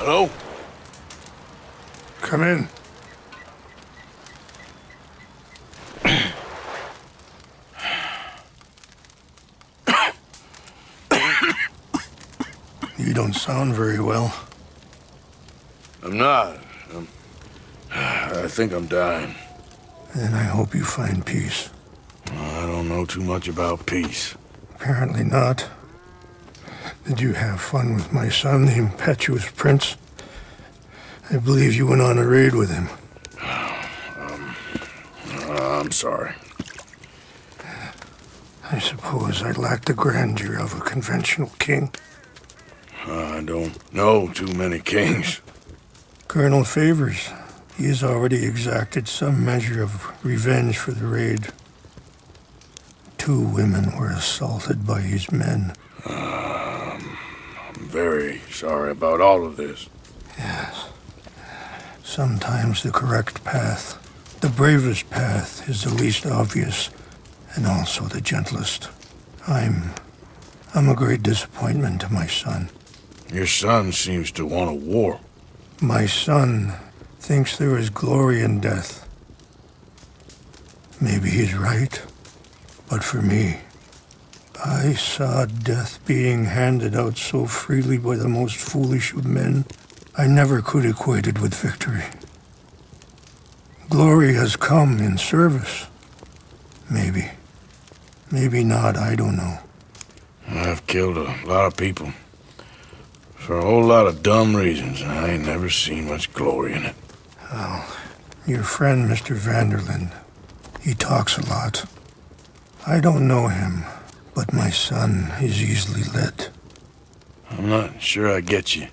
Hello? Come in. You don't sound very well. I'm not. I think I'm dying. Then I hope you find peace. I don't know too much about peace. Apparently not. Did you have fun with my son, the impetuous prince? I believe you went on a raid with him. I'm sorry. I suppose I lack the grandeur of a conventional king. I don't know too many kings. Colonel Favors, he has already exacted some measure of revenge for the raid. 2 women were assaulted by his men. I'm very sorry about all of this. Yes. Sometimes the correct path, the bravest path, is the least obvious, and also the gentlest. I'm a great disappointment to my son. Your son seems to want a war. My son thinks there is glory in death. Maybe he's right, but for me, I saw death being handed out so freely by the most foolish of men, I never could equate it with victory. Glory has come in service. Maybe. Maybe not, I don't know. I've killed a lot of people. For a whole lot of dumb reasons, and I ain't never seen much glory in it. Well, your friend, Mr. Vanderlyn, he talks a lot. I don't know him, but my son is easily led. I'm not sure I get you.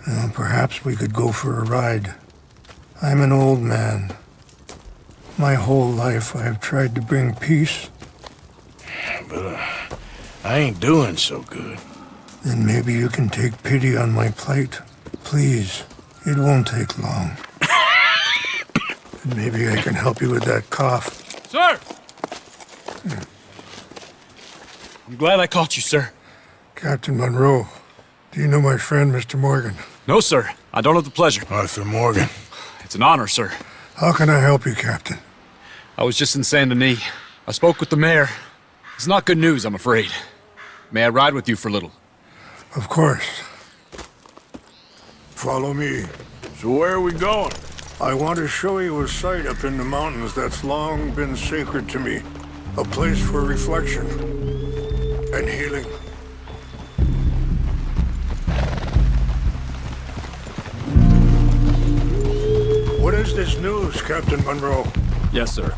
Well, perhaps we could go for a ride. I'm an old man. My whole life I have tried to bring peace. But I ain't doing so good. Then maybe you can take pity on my plight. Please, it won't take long. And maybe I can help you with that cough. Sir! I'm glad I caught you, sir. Captain Monroe, do you know my friend, Mr. Morgan? No, sir. I don't have the pleasure. Arthur Morgan. It's an honor, sir. How can I help you, Captain? I was just in Saint Denis. I spoke with the mayor. It's not good news, I'm afraid. May I ride with you for a little? Of course. Follow me. So where are we going? I want to show you a site up in the mountains that's long been sacred to me. A place for reflection and healing. What is this news, Captain Monroe? Yes, sir.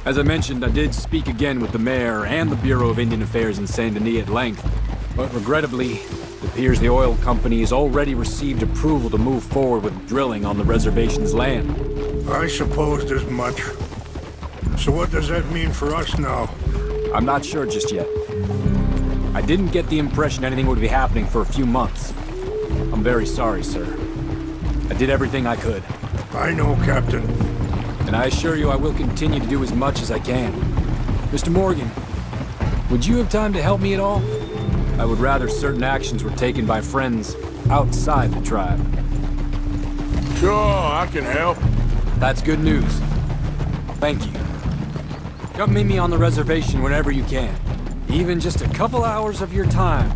As I mentioned, I did speak again with the mayor and the Bureau of Indian Affairs in Saint Denis at length. But regrettably, it appears the oil company has already received approval to move forward with drilling on the reservation's land. I supposed as much. So what does that mean for us now? I'm not sure just yet. I didn't get the impression anything would be happening for a few months. I'm very sorry, sir. I did everything I could. I know, Captain. And I assure you I will continue to do as much as I can. Mr. Morgan, would you have time to help me at all? I would rather certain actions were taken by friends outside the tribe. Sure, I can help. That's good news. Thank you. Come meet me on the reservation whenever you can. Even just a couple hours of your time.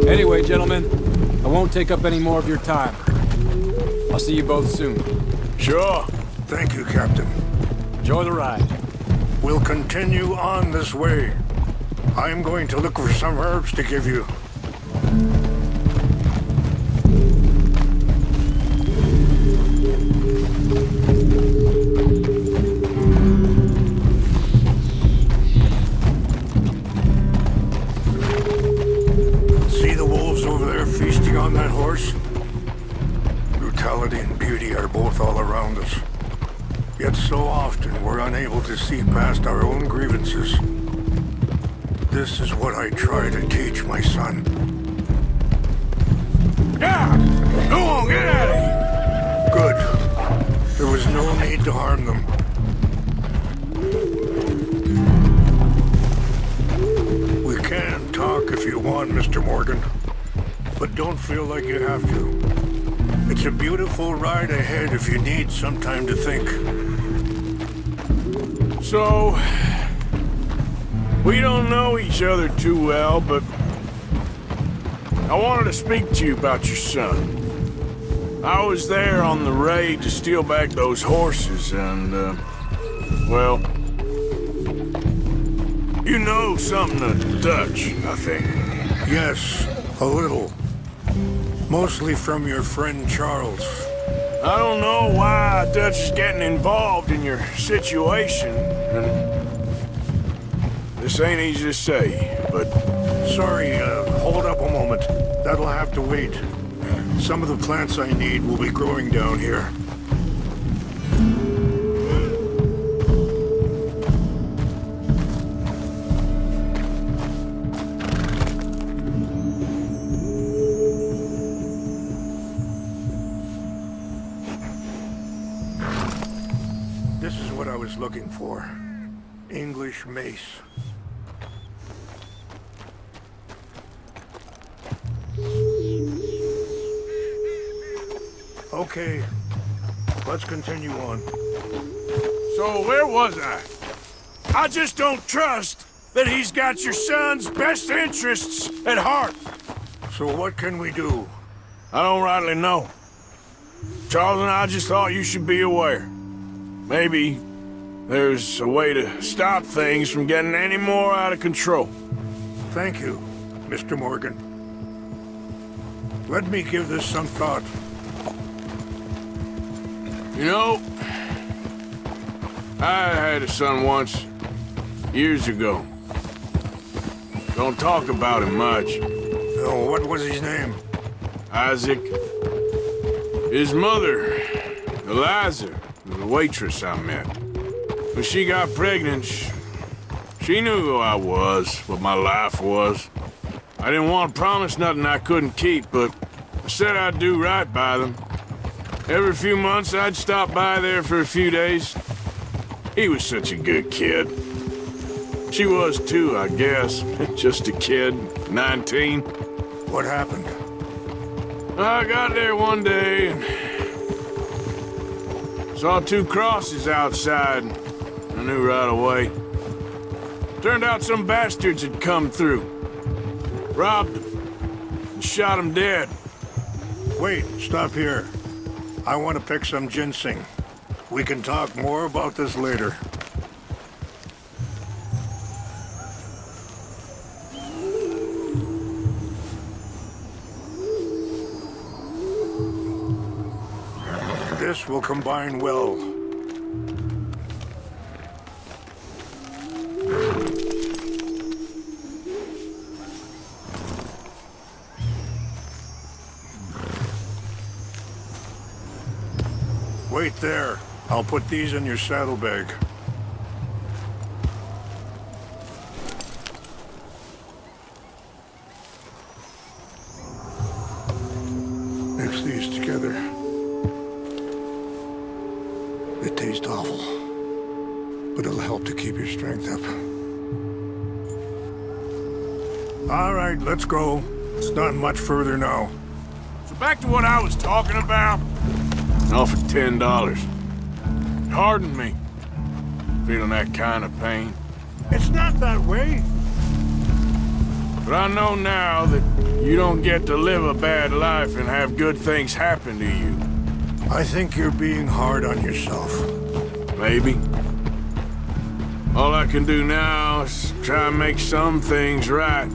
Anyway, gentlemen, I won't take up any more of your time. I'll see you both soon. Sure. Thank you, Captain. Enjoy the ride. We'll continue on this way. I'm going to look for some herbs to give you. See the wolves over there feasting on that horse? Brutality and beauty are both all around us. Yet so often we're unable to see past our own grievances. This is what I try to teach my son. Yeah! Go on, get out of here! Good. There was no need to harm them. Mr. Morgan. But don't feel like you have to. It's a beautiful ride ahead if you need some time to think. So, we don't know each other too well, but I wanted to speak to you about your son. I was there on the raid to steal back those horses, and, well, you know something of Dutch, I think. Yes, a little. Mostly from your friend Charles. I don't know why Dutch is getting involved in your situation, and this ain't easy to say, but... Sorry, hold up a moment. That'll have to wait. Some of the plants I need will be growing down here. This is what I was looking for. English mace. Okay, let's continue on. So where was I? I just don't trust that he's got your son's best interests at heart. So what can we do? I don't rightly know. Charles and I just thought you should be aware. Maybe there's a way to stop things from getting any more out of control. Thank you, Mr. Morgan. Let me give this some thought. You know, I had a son once, years ago. Don't talk about him much. Oh, what was his name? Isaac. His mother, Eliza, was a waitress I met. When she got pregnant, she knew who I was, what my life was. I didn't want to promise nothing I couldn't keep, but I said I'd do right by them. Every few months, I'd stop by there for a few days. He was such a good kid. She was too, I guess. Just a kid, 19. What happened? I got there one day and saw two crosses outside. I knew right away. Turned out some bastards had come through. Robbed them and shot them dead. Wait, stop here. I want to pick some ginseng. We can talk more about this later. This will combine well. Wait there. I'll put these in your saddlebag. Mix these together. It tastes awful, but it'll help to keep your strength up. All right, let's go. It's not much further now. So back to what I was talking about. I offered $10. It hardened me. Feeling that kind of pain. It's not that way. But I know now that you don't get to live a bad life and have good things happen to you. I think you're being hard on yourself. Maybe. All I can do now is try and make some things right.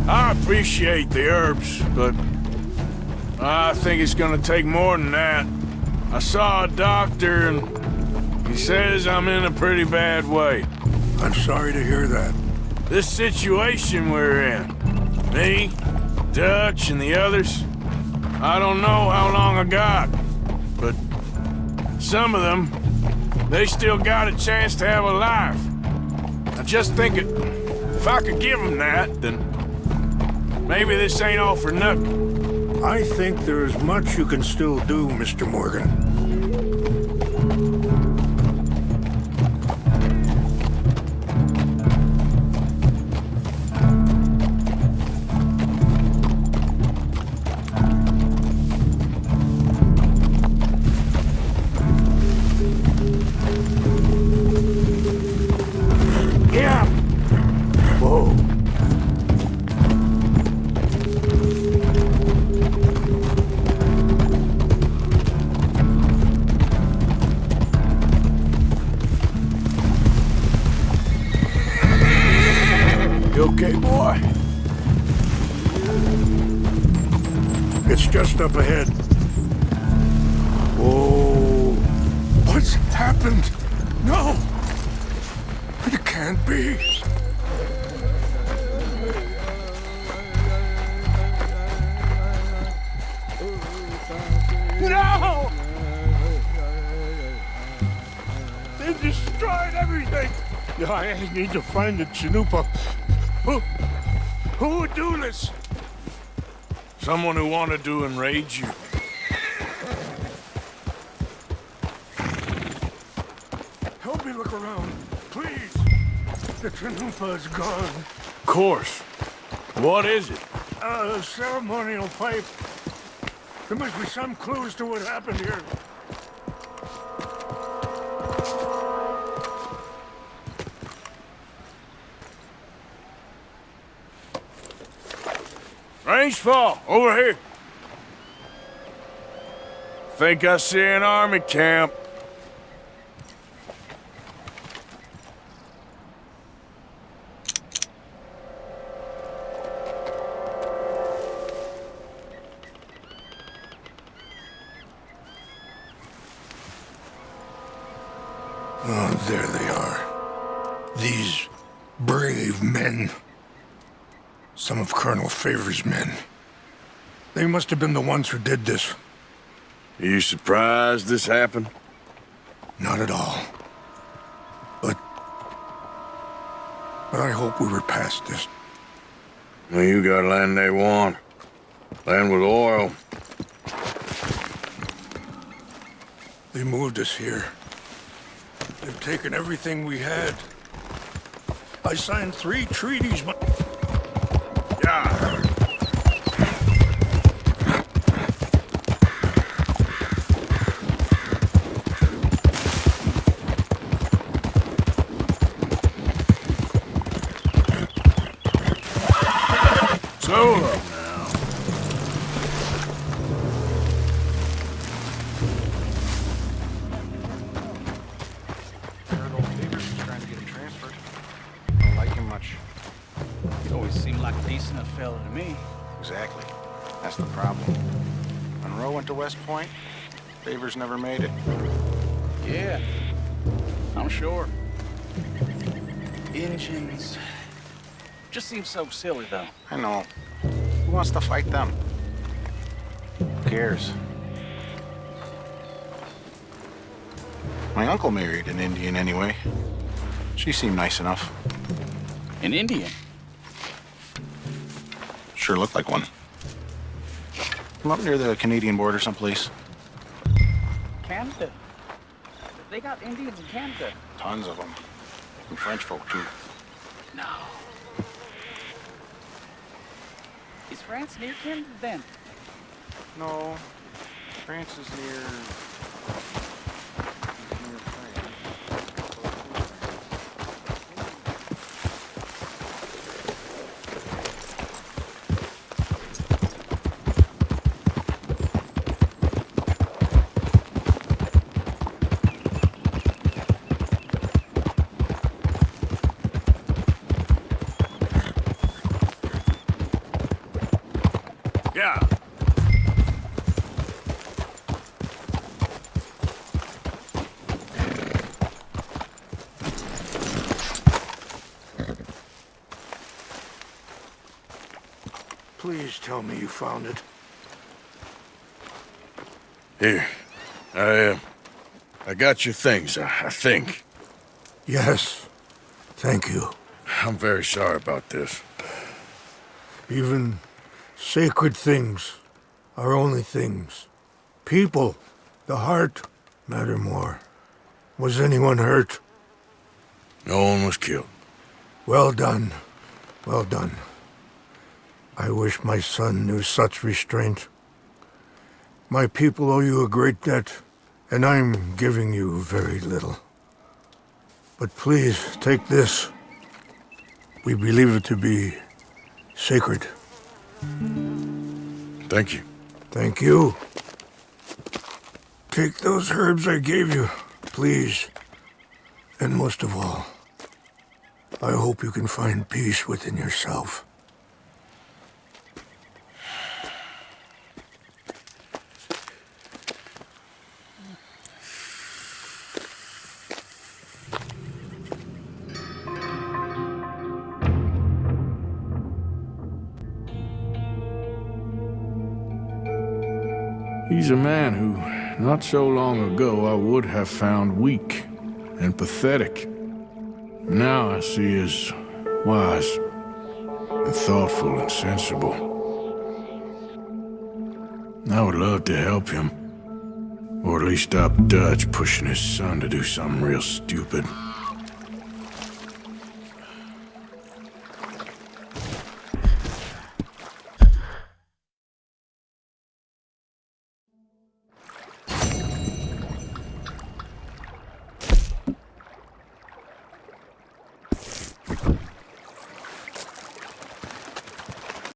I appreciate the herbs, but I think it's gonna take more than that. I saw a doctor and he says I'm in a pretty bad way. I'm sorry to hear that. This situation we're in, me, Dutch, and the others, I don't know how long I got, but some of them, they still got a chance to have a life. I just think if I could give them that, then maybe this ain't all for nothing. I think there's much you can still do, Mr. Morgan. okay, boy? It's just up ahead. Whoa. What's happened? No! It can't be. No! They destroyed everything! I need to find the Chanupa. Who would do this? Someone who wanted to enrage you. Help me look around, please. The Chanupa is gone. Of course. What is it? A ceremonial pipe. There must be some clues to what happened here. Range fall, over here. Think I see an army camp. Oh, there they are. These brave men. Some of Colonel Favor's men. They must have been the ones who did this. Are you surprised this happened? Not at all. But I hope we were past this. Well, you got land they want. Land with oil. They moved us here. They've taken everything we had. I signed 3 treaties, but... Yeah. Slow up now. Colonel Beaver's trying to get him transferred. I don't like him much. He always seemed like a decent enough fella to me. Exactly. That's the problem. Monroe went to West Point. Beaver's never made it. Yeah, I'm sure. Engines. Just seems so silly, though. I know. Who wants to fight them? Who cares? My uncle married an Indian anyway. She seemed nice enough. An Indian? Sure looked like one. From up near the Canadian border someplace. Canada. They got Indians in Canada. Tons of them. And French folk, too. No. Is France near Canada, then? No. France is near France. Yeah. Please tell me you found it. Here. I got your things, I think. Yes. Thank you. I'm very sorry about this. Even sacred things are only things. People, the heart, matter more. Was anyone hurt? No one was killed. Well done. Well done. I wish my son knew such restraint. My people owe you a great debt, and I'm giving you very little. But please, take this. We believe it to be sacred. Thank you. Thank you. Take those herbs I gave you, please. And most of all, I hope you can find peace within yourself. He's a man who, not so long ago, I would have found weak and pathetic. Now I see as wise and thoughtful and sensible. I would love to help him. Or at least stop Dutch pushing his son to do something real stupid.